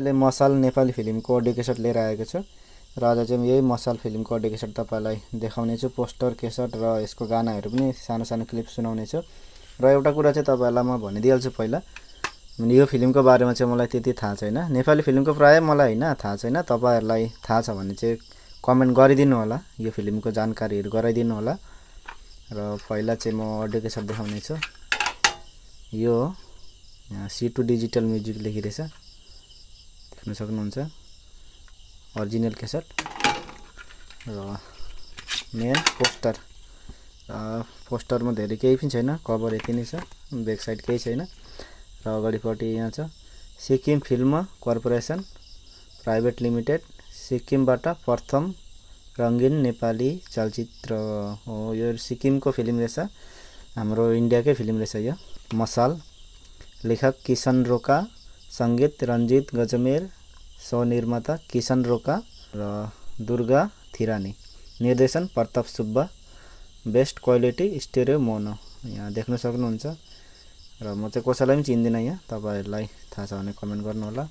मैले मसाल नेपाली फिल्मको अडियो क्यासेट लिएर आएको छु र आज चाहिँ यही मसाल फिल्मको अडियो क्यासेट तपाईलाई देखाउने छु। पोस्टर क्यासेट र यसको गानाहरू पनि सानो सानो क्लिप सुनाउने छु। र एउटा कुरा चाहिँ तपाईहरुलाई म भनिदिइहाल्छु पहिला, यो फिल्मको बारेमा चाहिँ मलाई त्यति थाहा छैन। नेपाली फिल्मको प्राय मलाई हैन थाहा छैन। तपाईहरुलाई थाहा छ भने चाहिँ कमेन्ट गरिदिनु होला, यो फिल्मको जानकारीहरू गराइदिनु होला। र पहिला चाहिँ म अडियो क्यासेट देखाउने छु। यो यहाँ C2 डिजिटल म्युजिक लेखिरहेछ, देख्न सक्नुहुन्छ। ओरिजिनल क्यासेट र मेन पोस्टर। पोस्टरमा धेरै केही पनि छैन, कभर यति नै छ, ब्याक साइड केही छैन। र अगाडिपट्टि यहाँ छ Sikkim film corporation private limited, सिक्किमबाट प्रथम रंगीन नेपाली चलचित्र हो। यो सिक्किमको फिल्म रहेछ, हाम्रो इन्डियाकै फिल्म रहेछ यो मसाल। लेखक किशन रोका, संगीत रञ्जित गजमेर, सह-निर्माता किशन रोका र दुर्गा थिरानी, निर्देशन Pratap Subba, best quality stereo mono. यहाँ देख्न सक्नुहुन्छ। र म चाहिँ कसैलाई पनि चिन्दिनँ, यहाँ तपाईहरुलाई थाहा छ भने कमेन्ट गर्नु होला।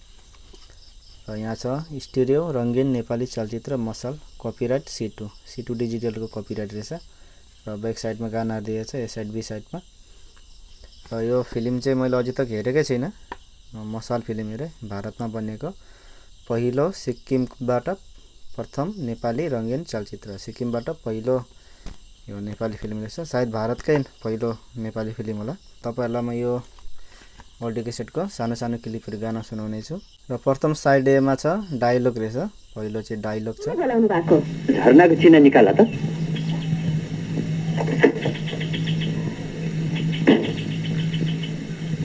र यहाँ छ स्टेरियो रंगीन नेपाली चलचित्र मसाल, कपिराइट C2 डिजिटलको कपिराइट रहेछ। र ब्याक साइडमा गानाहरु दिएको छ, ए साइड बी साइडमा। र यो फिल्म चाहिँ मैले अझै तक हेरेकै छैन। मसाल फिल्म हेरे, भारतमा बनेको पहिलो सिक्किमबाट प्रथम नेपाली रंगीन चलचित्र। सिक्किमबाट पहिलो यो नेपाली फिल्म रहेछ, सायद भारतकै पहिलो नेपाली फिल्म होला। तपाईहरुलाई म यो अडियो क्यासेटको सानो सानो क्लिपहरु गाना सुनाउने छु। र प्रथम साइड ए मा छ डायलग रहेछ, पहिलो चाहिँ डायलग छ। बोलाउनु भएको झरनाको चिन्ह निकाल त।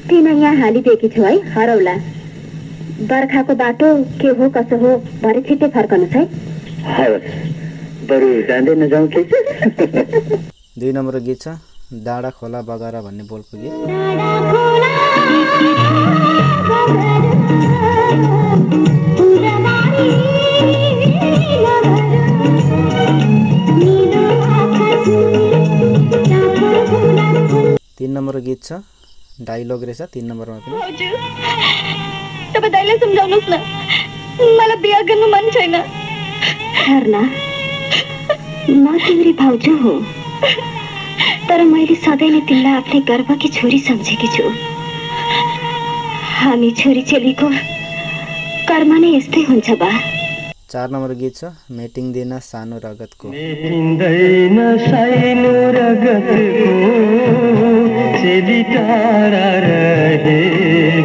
तिमी यहाँ हालिदिएकी छौ है, हरौला। बर्खाको बाटो के हो कसो हो भरे छिट्टै फर्कनुस् है। हवस्, बरु जाँदै नजाउँ कि। 2 नम्बर गीत छ डाँडा खोला बगारा भन्ने बोलको गीत। तीन नम्बर गीत छ डायलग रहेछ, 3 नम्बरमा पनि। तपाईं दाइले सम्झाउनुस् न, मलाई बिहे गर्नु मन छैन। झरना, म तिम्री भाउजू हो, तर मैले सधैँ नै तिमीलाई आफ्नै गर्वकी छोरी सम्झेकी छु। हामी छोरी चेलीको कर्म नै यस्तै हुन्छ बा। 4 नम्बर गीत छ मेटिङ दिन सानो रगतको। मेटिँदैन सानो रगतको चेली टाढा रहे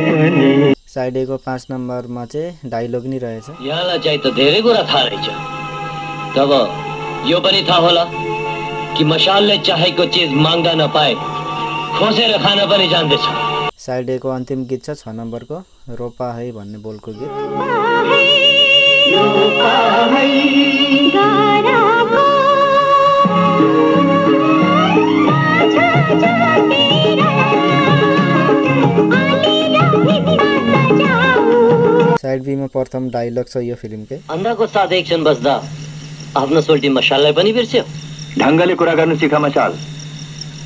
पनि। साइड ए को 5 नम्बरमा चाहिँ डायलग नि रहेछ। यहाँलाई चाहिँ त धेरै कुरा थाहा रहेछ, तब यो पनि थाहा होला कि मशालले चाहेको चीज माग्दा नपाए खोसेर खान पनि जान्दछ। साइड ए को अन्तिम गीत छ 6 नम्बरको रोपा है भन्ने बोलको गीत। साइड बी मा प्रथम डायलग छ यो फिल्मकै। अन्धाको साथ एकछिन बस्दा आफ्नो सोल्टी मशाललाई पनि बिर्स्यो। ढंगले कुरा गर्नु सिक मशाल,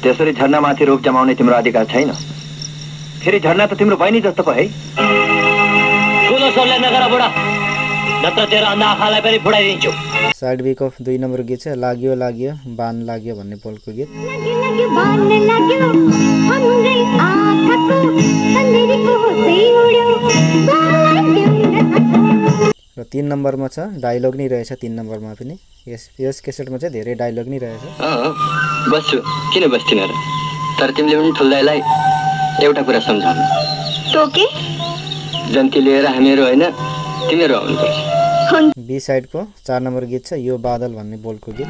त्यसरी झरनामाथि रोक जमाउने तिम्रो अधिकार छैन। फेरि झरना त तिम्रो बहिनी जस्तो पो है। ठुलो स्वरले नगर बुढा, नत्र तेरो अन्धा आँखालाई पनि फुडाइदिन्छु। साइड बी को 2 नम्बर गीत छ लाग्यो लाग्यो बान लाग्यो भन्ने बोलको गीत। र 3 नम्बरमा छ डायलग नि रहेछ, 3 नम्बरमा पनि। यस क्यासेटमा चाहिँ धेरै डायलग नि रहेछ। बस्छु, किन बस्थिन र? तर तिमीले पनि ठुल्दाइलाई एउटा कुरा सम्झाउनु। तो के? जन्ती लिएर हामीहरू होइन तिमीहरू आउनुपर्छ। बी साइड को 4 नम्बर गीत छ यो बादल भन्ने बोलको गीत।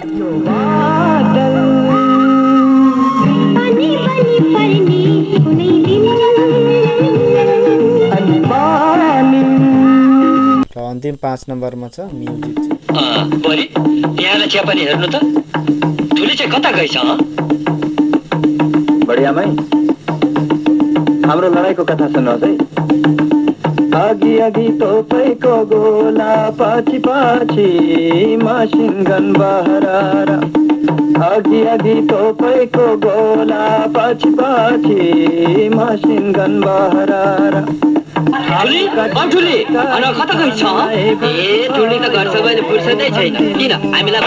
र अन्तिम 5 नम्बरमा छ म्युजिक छ। बरी यहाँलाई चिया पनि हेर्नु त, ठुली चाहिँ कता गइछ? बढियामै हाम्रो लडाईँको कथा सुन्नुहोस् है। अघि अघि तोपैको गोला, पछि पछि मसिन गन बहरारा। अघि अघि तोपैको गोला, पछि पछि मसिन गन बहरारा। ठुली ठुली अनि कता गइ छ ए ठुली त घर सबैले फुर्सदै छैन किन हामीलाई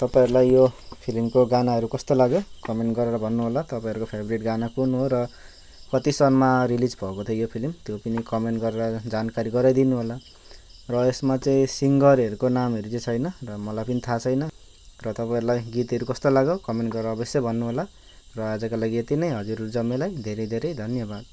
तपाईहरुलाई यो फिल्मको गानाहरू कस्तो लाग्यो कमेन्ट गरेर भन्नु होला तपाईहरुको फेभरेट गाना कुन हो र कति सनमा रिलिज भएको थियो यो फिल्म त्यो पनि कमेन्ट गरेर जानकारी गराइदिनु होला र यसमा चाहिँ सिंगरहरुको नामहरु चाहिँ छैन र मलाई पनि थाहा छैन र तपाईहरुलाई गीतहरु कस्तो लाग्यो कमेन्ट गरेर अवश्य भन्नु होला र आजका लागि यति नै हजुर जम्मेलाई धेरै धेरै धन्यवाद।